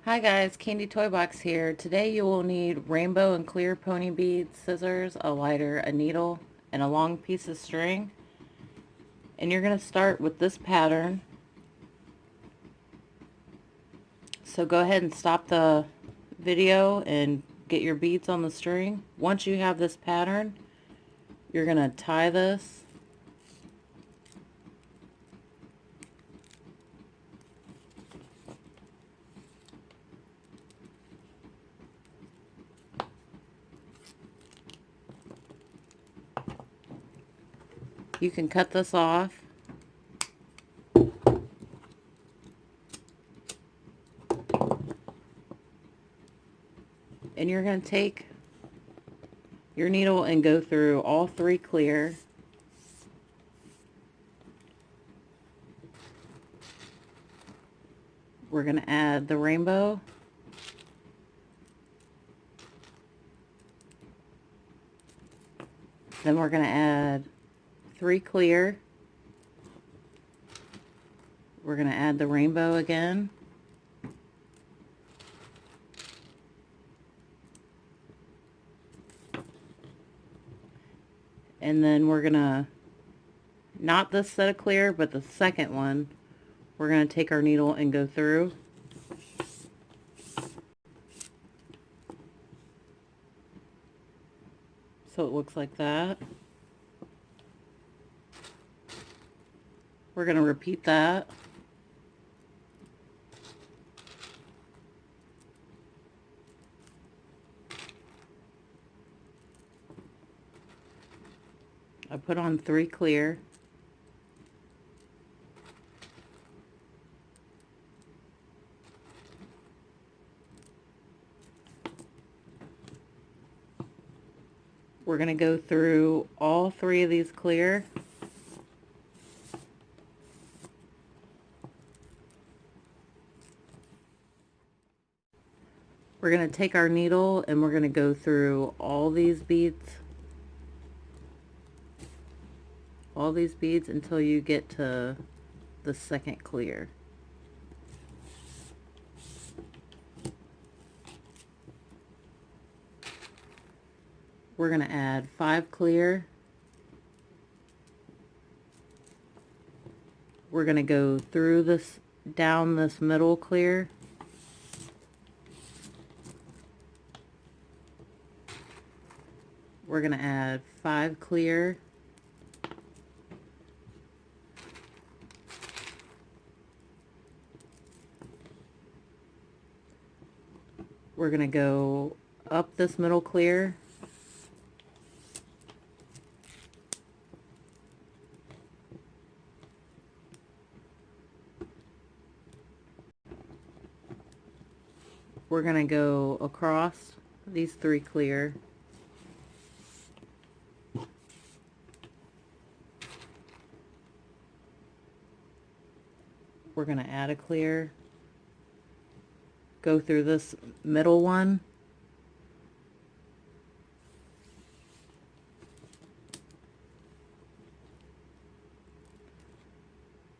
Hi guys, Candy Toy Box here. Today you will need rainbow and clear pony beads, scissors, a lighter, a needle, and a long piece of string. And you're going to start with this pattern. So go ahead and stop the video and get your beads on the string. Once you have this pattern, you're going to tie this. You can cut this off. And you're going to take your needle and go through all three clear. We're going to add the rainbow. Then we're going to add 3 clear. We're going to add the rainbow again. And then we're going to, not this set of clear, but the second one, we're going to take our needle and go through. So it looks like that. We're going to repeat that. I put on 3 clear. We're going to go through all 3 of these clear. We're going to take our needle and we're going to go through all these beads until you get to the second clear. We're going to add 5 clear. We're going to go through this, down this middle clear. We're going to add 5 clear. We're going to go up this middle clear. We're going to go across these 3 clear. We're going to add a clear. Go through this middle one.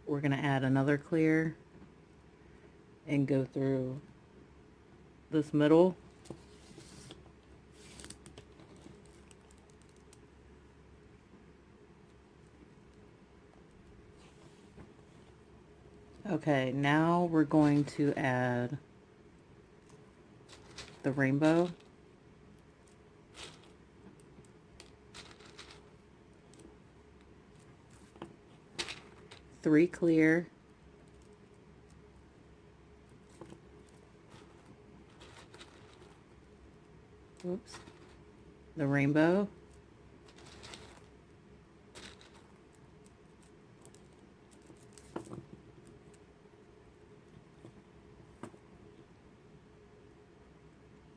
We're going to add another clear and go through this middle. Okay, now we're going to add the rainbow. Three clear. Oops. The rainbow.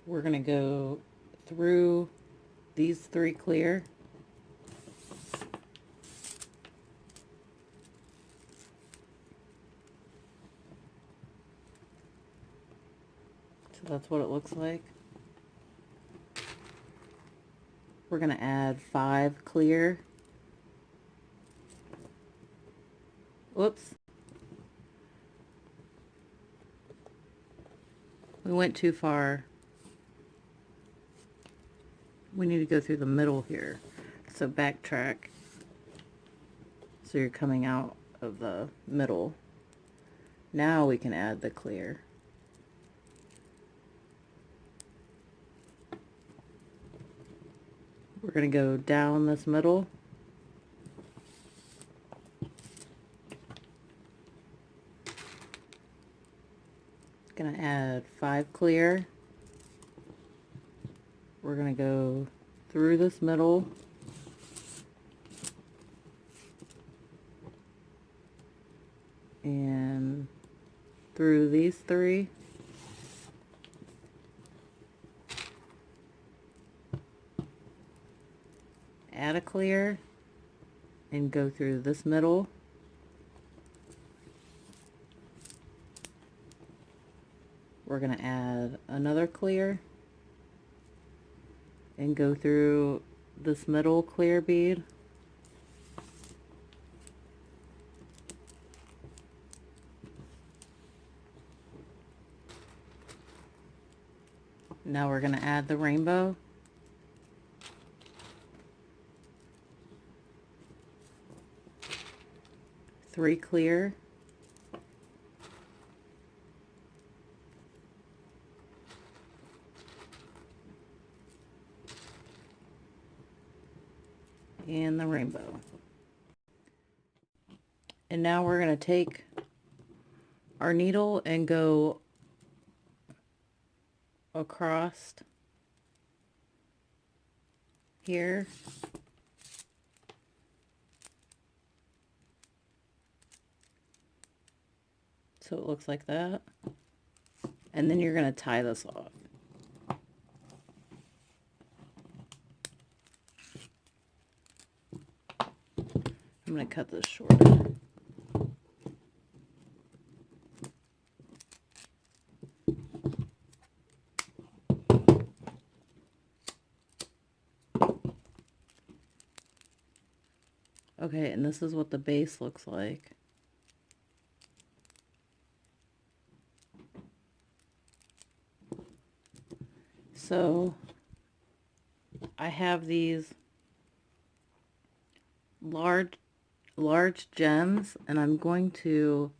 We're going to go through these 3 clear. So that's what it looks like. We're going to add 5 clear. Whoops. We went too far. We need to go through the middle here. So backtrack. So you're coming out of the middle. Now we can add the clear. We're going to go down this middle. Going to add 5 clear. We're going to go through this middle. And through these 3. Add a clear and go through this middle. We're going to add another clear and go through this middle clear bead. Now we're going to add the rainbow. Three clear. And the rainbow. And now we're going to take our needle and go across here. So it looks like that. And then you're going to tie this off. I'm going to cut this shorter. Okay, and this is what the base looks like. So I have these large gems, and I'm going to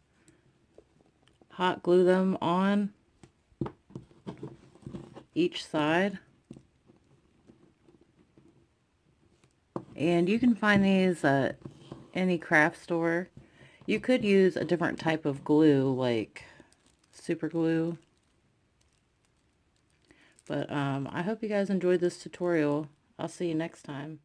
hot glue them on each side. And you can find these at any craft store. You could use a different type of glue, like super glue. But I hope you guys enjoyed this tutorial. I'll see you next time.